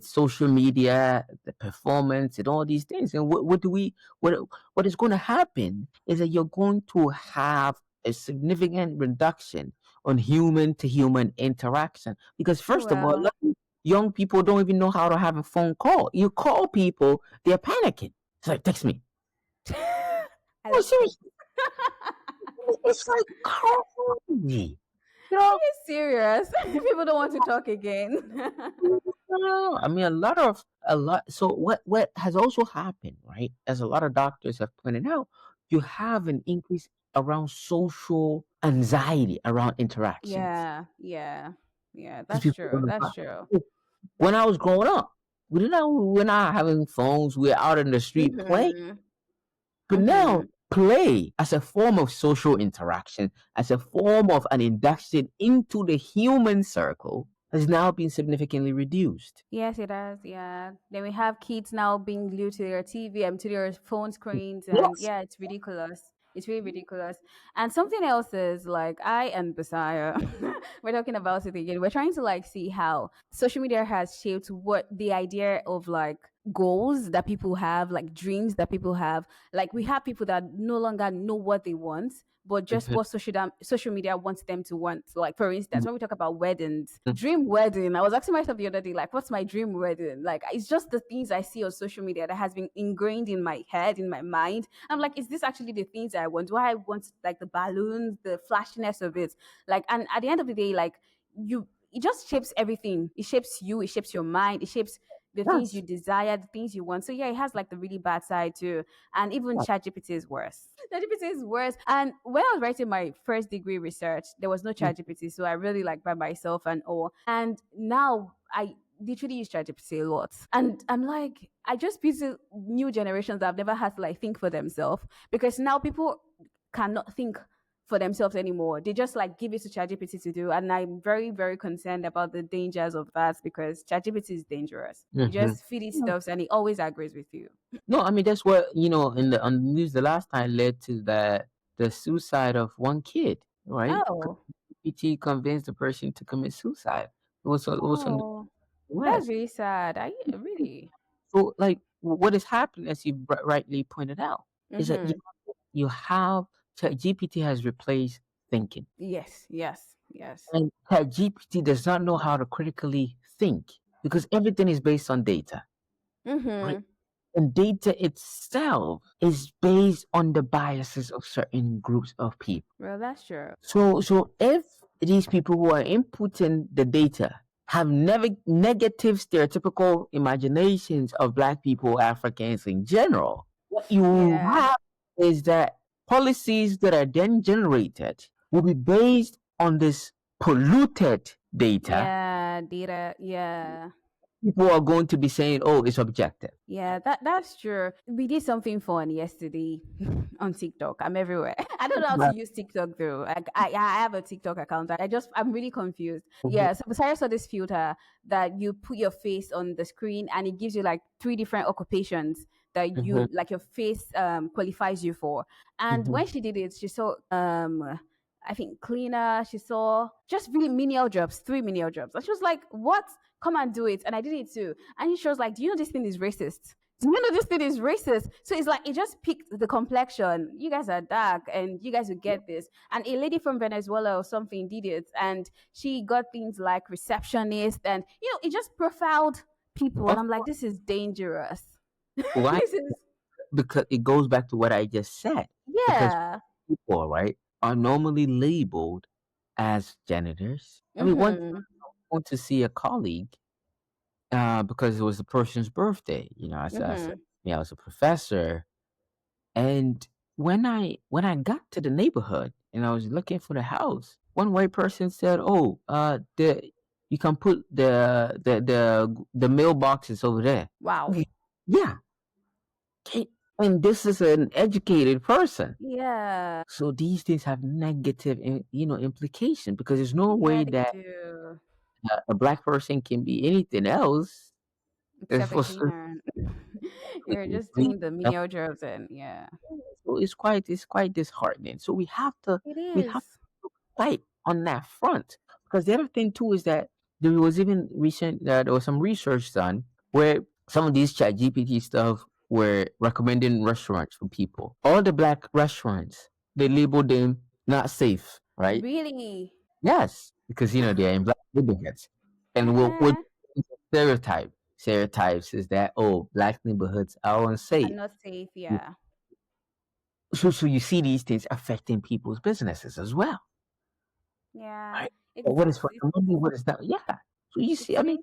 social media, the performance, and all these things, and what is going to happen is that you're going to have a significant reduction on human to human interaction, because first of all, a Well, lot of young people don't even know how to have a phone call. You call people, they're panicking. It's like, text me. I Oh, like text. seriously, it's like crazy. You Are know, you serious? People don't want to talk again. no, I mean, a lot. So what has also happened, right? As a lot of doctors have pointed out, you have an increase around social anxiety around interactions, Yeah, yeah, yeah. because That's people true. don't know That's true. when I was growing up, we're not having phones. We're out in the street playing. Mm-hmm. But now Mm-hmm. play as a form of social interaction, as a form of an induction into the human circle. has now been significantly reduced. Yes, it does. Yeah. Then we have kids now being glued to their TV and to their phone screens, and Yes. yeah, it's ridiculous. It's really ridiculous. And something else is like I and Messiah, we're talking about it again. We're trying to like see how social media has shaped what the idea of like goals that people have, like dreams that people have. Like we have people that no longer know what they want, but just Mhm. what social media wants them to want. Like for instance, when we talk about weddings, Mhm. dream wedding, I was asking myself the other day, like, what's my dream wedding? Like, it's just the things I see on social media that has been ingrained in my head, in my mind. I'm like, is this actually the things I want? Do I want like the balloons, the flashiness of it? Like, and at the end of the day, like you, it just shapes everything. It shapes you. It shapes your mind. It shapes the things you Yes. desire, the things you want. So yeah, it has like the really bad side too. And even Yes. ChatGPT is worse. ChatGPT is worse. And when I was writing my first degree research, there was no Mhm. ChatGPT, so I really like by myself and all. And now I literally use ChatGPT a lot, and I'm like, I just pity new generations that have never had to like think for themselves because now people cannot think for themselves anymore. They just like give it to ChatGPT to do, and I'm very very concerned about the dangers of that because ChatGPT is dangerous. You Mhm. just feed it stuff and it always agrees with you. No, I mean that's what in the on the news the last time led to the suicide of one kid, right? Oh, GPT convinced the person to commit suicide. It was from the oh, that's West. really sad. I really. So like what is happening, as you rightly pointed out, is that Mm-hmm. you have GPT has replaced thinking, Yes, yes, yes. and GPT does not know how to critically think because everything is based on data, right? Mm-hmm. And data itself is based on the biases of certain groups of people. Well, that's true. So if these people who are inputting the data have negative stereotypical imaginations of black people, Africans in general, what you Yeah, have is that policies that are then generated will be based on this polluted data. yeah, data. Yeah, People are going to be saying, oh, it's objective. yeah. That's true. We did something fun yesterday on TikTok. I'm everywhere. I don't know how to use TikTok though. Like I have a TikTok account. I'm really confused. Yeah. So besides saw this filter that you put your face on the screen and it gives you like three different occupations that Mhm, you like your face qualifies you for. And mhm. when she did it, she saw I think cleaner. She saw just really menial jobs, three menial jobs, and she was like, "What? Come and do it." And I did it too. And she was like, "Do you know this thing is racist? Do you know this thing is racist?" So it's like it just picked the complexion. You guys are dark, and you guys will get this. And a lady from Venezuela or something did it, and she got things like receptionist, and it just profiled people. And Of I'm like, course. this is dangerous. Why? This is Because it goes back to what I just said. Because yeah. people, right, are normally labeled as janitors. I mean, one Mm-hmm. want to see a colleague because it was the person's birthday. I said, Mm-hmm. yeah, I was a professor, and when I got to the neighborhood and I was looking for the house, one white person said, "Oh, the you can put the mailboxes over there." Wow. Okay, yeah, okay, and this is an educated person. Yeah. So these things have negative, implication because there's no Yeah, way they that do. a black person can be anything else. Except It's a for cleaner. You're just doing the menial jobs and yeah. so it's quite disheartening. So It we have is. to fight on that front because the other thing too is that there was even recent there was some research done where some of these chat GPT stuff were recommending restaurants for people. All the black restaurants, they labeled them not safe, right? Really? Yes, because they're in black neighborhoods, and what Uh-huh. stereotypes is that, oh, black neighborhoods are I'm unsafe. not safe, yeah. So you see these things affecting people's businesses as well, Yeah. right? It's Or what is it's for the money? What is that? Yeah. So you see, it's I mean,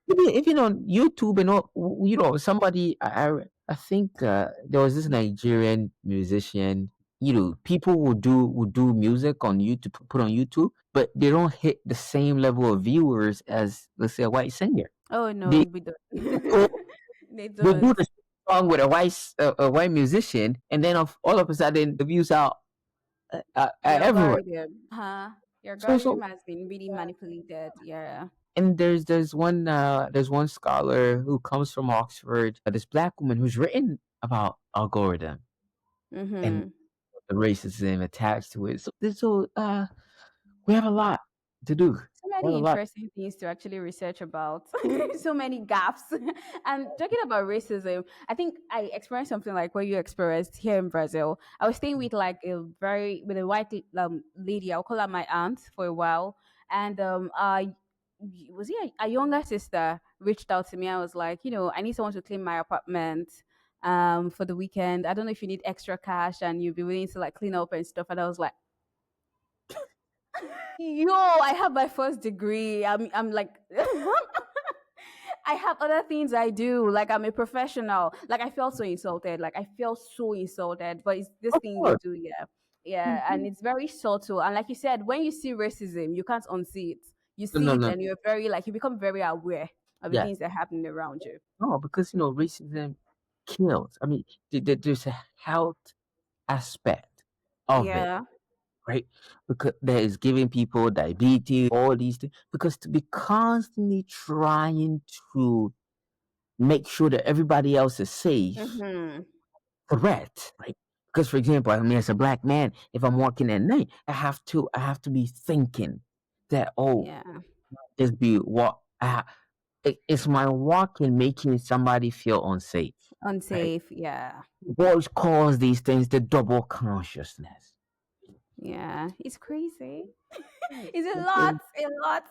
really sad. even on YouTube and all, somebody, I think there was this Nigerian musician. People would do music on YouTube, put on YouTube, but they don't hit the same level of viewers as, let's say, a white singer. Oh no, They we don't. go, They they do don't. the song with a white musician, and then all of a sudden the views are The everywhere. algorithm. Huh? Your So algorithm has been really manipulated. Yeah. And there's one scholar who comes from Oxford, this black woman who's written about algorithm and Mm-hmm. the racism attached to it. We have a lot to do. So We have many a lot. interesting things to actually research about. So many gaps. And talking about racism, I think I experienced something like what you experienced here in Brazil. I was staying with like with a white lady. I'll call her my aunt for a while, and was he a younger sister reached out to me. I was like, I need someone to clean my apartment for the weekend. I don't know if you need extra cash and you'll be willing to like clean up and stuff. And I was like, yo, I have my first degree. I'm like I have other things I do. Like I'm a professional. Like I felt so insulted. Like I felt so insulted. But it's this Of thing they course. do, yeah. Yeah. And Mhm. it's very subtle. And like you said, when you see racism, you can't unsee it. You No, see no, it no. and you're very like you become very aware of the Yes. things that are happening around you. No, because racism kills. I mean, there's a health aspect of it, Yeah. right? Because there is giving people diabetes, all these things, because to be constantly trying to make sure that everybody else is safe, Mm-hmm. threat, right? Because for example, I mean, as a black man, if I'm walking at night, I have to be thinking that, oh, Yeah. just be what it's my walking making somebody feel unsafe, right? Unsafe. Yeah. Boys cause these things the double consciousness. Yeah. It's crazy. Yes, It's a it's lot. a A lot.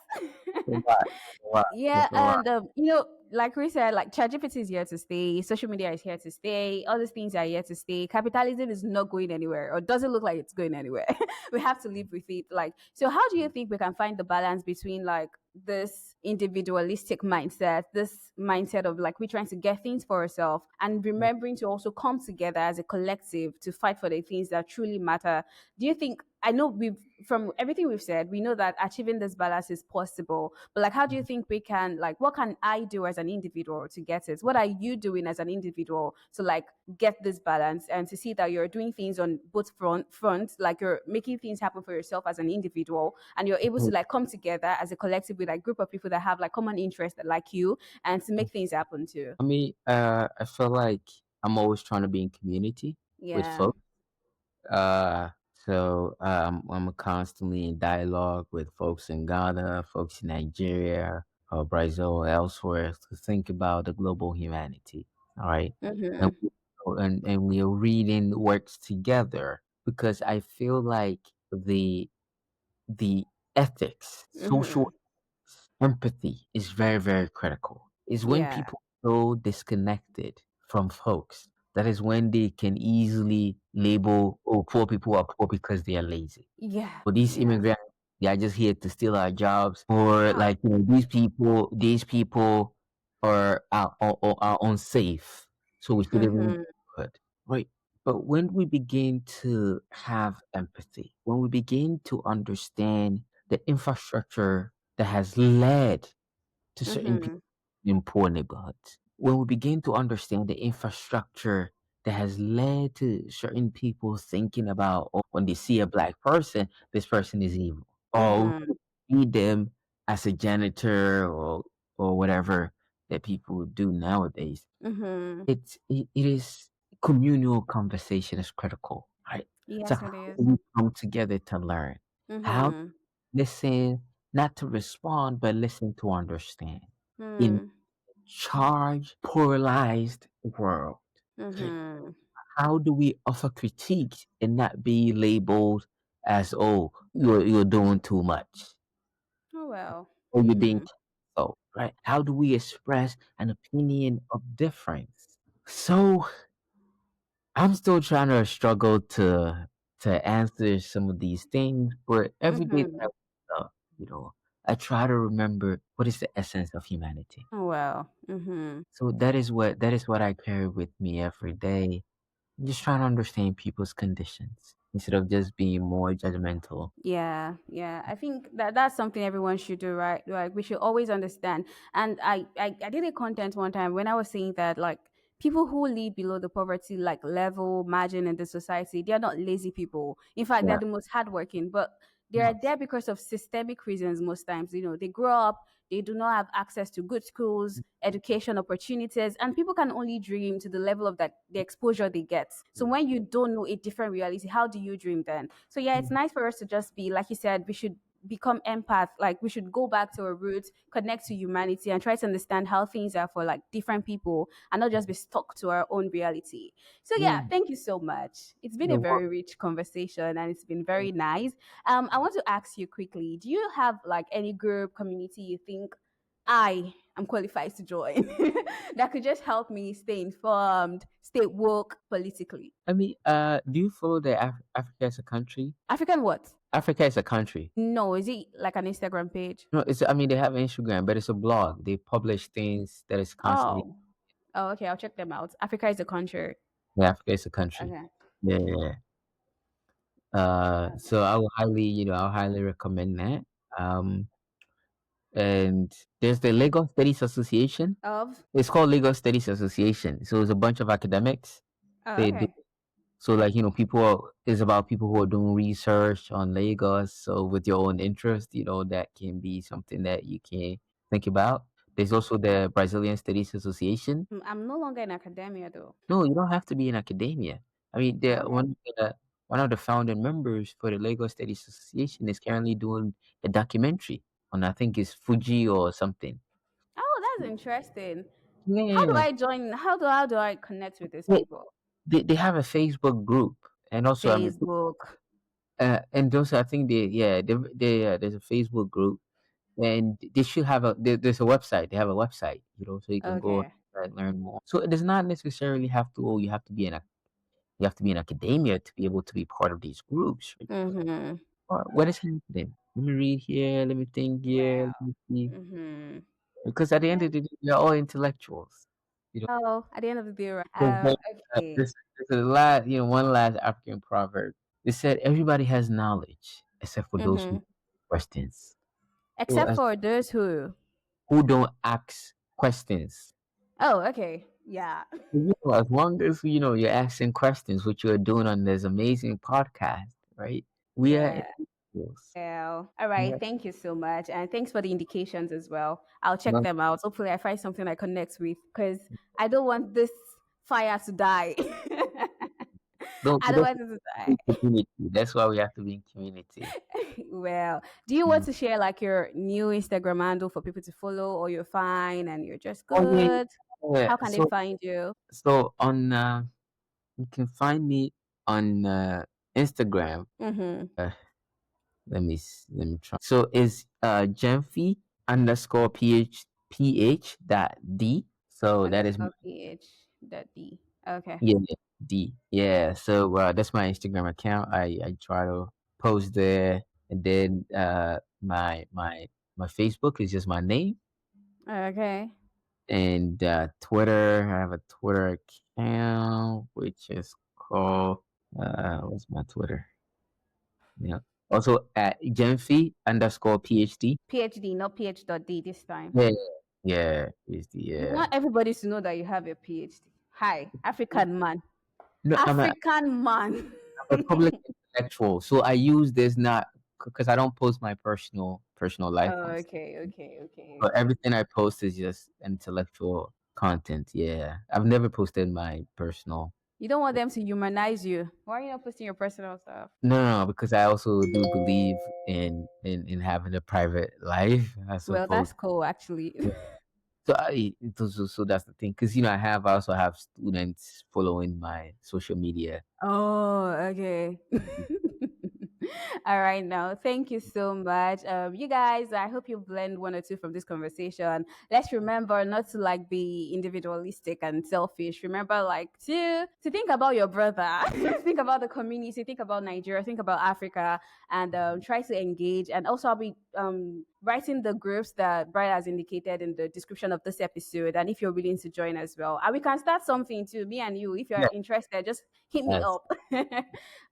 lot, a lot, Yeah, it's a lot. and like we said, like ChatGPT is here to stay, social media is here to stay, all these things are here to stay. Capitalism is not going anywhere, or doesn't look like it's going anywhere. We have to live with it. Like, so how do you think we can find the balance between like this individualistic mindset, this mindset of like we're trying to get things for ourselves, and remembering to also come together as a collective to fight for the things that truly matter? Do you think I know we've from everything we've said, we know that achieving this balance is possible. But like how do you think we can like what can I do as an individual to get it? What are you doing as an individual to like get this balance and to see that you're doing things on both fronts, like you're making things happen for yourself as an individual and you're able to like come together as a collective with like group of people that have like common interests that like you and to make things happen too. I mean, I feel like I'm always trying to be in community with Yeah. folks. I'm constantly in dialogue with folks in Ghana, folks in Nigeria, or Brazil, or elsewhere to think about the global humanity. All right, and Mm-hmm. and we are reading works together because I feel like the ethics, Mm-hmm. social empathy is very, very critical. Is when Yeah. people so disconnected from folks. That is when they can easily label, oh, poor people are poor because they are lazy. Yeah. Or these Yeah. immigrants, they are just here to steal our jobs. Or like, these people are unsafe. So we shouldn't even Mm-hmm. put, right? But when we begin to have empathy, when we begin to understand the infrastructure that has led to certain people Mm-hmm. in poor neighborhoods, when we begin to understand the infrastructure that has led to certain people thinking about, oh, when they see a black person, this person is evil, or Mm-hmm. see them as a janitor or whatever that people do nowadays. Mm-hmm. It is communal conversation is critical, right? So Yes, how it is. do we come together to learn? How Mm-hmm. listen, not to respond, but listen to understand. In Mm. charge, polarized world, Mm-hmm. how do we offer critiques and not be labeled as, oh, you're doing too much, Oh well. or you're being Mm-hmm. canceled, right? How do we express an opinion of difference? So I'm still trying to struggle to answer some of these things, but every day that I Mm-hmm. wake up, I try to remember what is the essence of humanity. Oh well. Mm-hmm. So that is what I carry with me every day. I'm just trying to understand people's conditions instead of just being more judgmental. Yeah, yeah. I think that that's something everyone should do, right? Like we should always understand. And I did a content one time when I was saying that like people who live below the poverty like level margin in the society, they are not lazy people. In fact, they're Yeah. the most hardworking. But They are there because of systemic reasons most times. They grow up, they do not have access to good schools, education opportunities, and people can only dream to the level of that the exposure they get. So when you don't know a different reality, how do you dream then? So yeah, it's nice for us to just be, like you said, we should become empath. Like, we should go back to our roots, connect to humanity, and try to understand how things are for like different people, and not just be stuck to our own reality. So yeah, Yeah. thank you so much. It's been a You're very rich conversation, and it's been very nice. I want to ask you quickly, do you have like any group, community you think I am qualified to join that could just help me stay informed, stay woke politically? I mean, do you follow the Africa as a country? African what? Africa is a country. No, is it like an Instagram page? No, it's. I mean, they have Instagram, but it's a blog. They publish things that is constantly. Oh. Oh, okay, I'll check them out. Africa is a country. Yeah, Africa is a country. Okay. Yeah, yeah, yeah. So I will highly, I'll highly recommend that. Um, and there's the Lagos Studies Association. Of? It's called Lagos Studies Association. So it's a bunch of academics. Oh, They do. okay. So like, it's about people who are doing research on Lagos. So with your own interest, that can be something that you can think about. There's also the Brazilian Studies Association. I'm no longer in academia though. No, you don't have to be in academia. I mean, Okay. one of the founding members for the Lagos Studies Association is currently doing a documentary on, I think it's Fuji or something. Oh, that's interesting. How do Yeah, I join? How do I connect with these they, people? they have a Facebook group, and also I mean, Facebook. and also I think there's a Facebook group, and they should have there's a website. They have a website, so you can go Okay. and learn more. So it does not necessarily have to. Oh, you have to be in academia to be able to be part of these groups. Right? Mm-hmm. Or what is happening? Let me read here. Let me think here. Wow. Let me see. Mm-hmm. Because at the end of the day, we're all intellectuals. You know, Oh, at the end of the day, right? so, Okay. there's a last, one last African proverb. It said, "Everybody has knowledge except for those who Mm-hmm. questions." So Except for those who. who don't ask questions. Oh, okay. Yeah. As long as you're asking questions, which you're doing on this amazing podcast, right? We are Yeah. intellectuals. Well, all right. Yeah. Thank you so much. And thanks for the indications as well. I'll check No, them out. Hopefully, I find something I connect with because I don't want this fire to die. don't I we don't don't want it to be die. in community. That's why we have to be in community. Well, do you want Mhm. to share like your new Instagram handle for people to follow, or you're fine and you're just Oh yeah, good? yeah. How can they find you? So on you can find me on Instagram. Mm-hmm. Let me try. So it's Gyamfi underscore ph dot d. So that is Underscore ph.d. Okay. yeah, D. Yeah. So that's my Instagram account. I try to post there, and then my Facebook is just my name, Okay. and Twitter. I have a Twitter account which is called what's my Twitter? Yeah. Also at Genfi underscore PhD. PhD, not ph.d this time. Yeah. Yeah. PhD. You Yeah. want everybody to know that you have a PhD. Hi, African man. No, African man. I'm a public intellectual, so I use this not because I don't post my personal life Oh, on. okay, okay, okay, But okay. everything I post is just intellectual content. Yeah, I've never posted my personal. You don't want them to humanize you. Why are you not posting your personal stuff? No, no, no, because I also do believe in having a private life. I Well, suppose. that's cool, actually. So that's the thing, because I also have students following my social media. Oh, okay. All right, now thank you so much. You guys, I hope you've learned one or two from this conversation. Let's remember not to like be individualistic and selfish. Remember, like to think about your brother, think about the community, think about Nigeria, think about Africa, and try to engage. And also, I'll be writing the groups that Brian has indicated in the description of this episode. And if you're willing to join as well, and we can start something too, me and you. If you're Yeah. interested, just hit me Yes. up.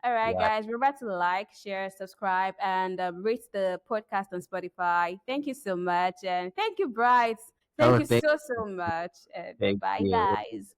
All right, Yeah. guys, remember to like, share, subscribe, and rate the podcast on Spotify. Thank you so much. And thank you, Bright. Thank Oh, you so, so much. And thank bye, you. guys.